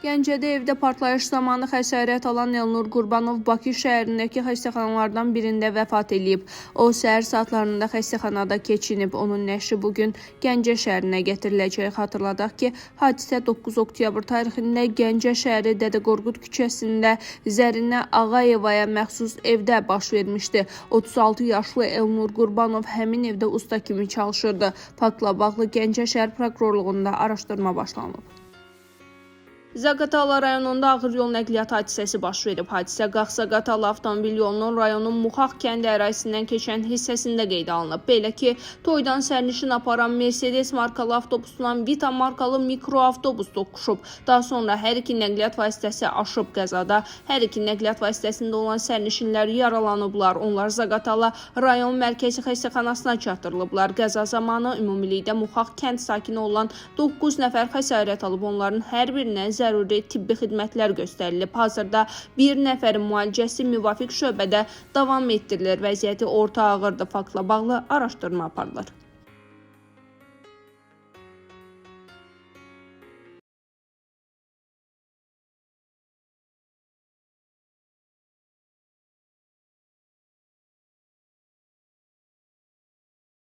Gəncədə evdə partlayış zamanı xəsarət alan Elnur Qurbanov Bakı şəhərindəki xəstəxanalardan birində vəfat edib. O, səhər saatlarında xəstəxanada keçinib. Onun nəşri bugün Gəncə şəhərinə gətiriləcək. Xatırladaq ki, hadisə 9 oktyabr tarixində Gəncə şəhəri Dədə Qorqud küçəsində Zərinə Ağayevaya məxsus evdə baş vermişdi. 36 yaşlı Elnur Qurbanov həmin evdə usta kimi çalışırdı. Faktla bağlı Gəncə şəhər prokurorluğunda araşdırma başlanıb. Zaqatala rayonunda ağır yol nəqliyyat hadisəsi baş verib. Hadisə Qax-Zaqatala avtomobil yolunun rayonun Muxaq kəndi ərazisindən keçən hissəsində qeydə alınıb. Belə ki, toydan sərnişin aparan Mercedes markalı avtobusla Vita markalı mikroavtobus toqquşub. Daha sonra hər iki nəqliyyat vasitəsi aşıb. Qəzada hər iki nəqliyyat vasitəsində olan sərnişinlər yaralanıblar. Onlar Zaqatala rayon mərkəzi xəstəxanasına çatdırılıblar. Qəza zamanı ümumilikdə Muxaq kənd sakini olan 9 nəfər xəsarət alıb. Onların hər birinə zəruri tibbi xidmətlər göstərilib. Hazırda bir nəfərin müalicəsi müvafiq şöbədə davam etdirilir. Vəziyyəti orta ağırdır. Faktla bağlı araşdırma aparılır.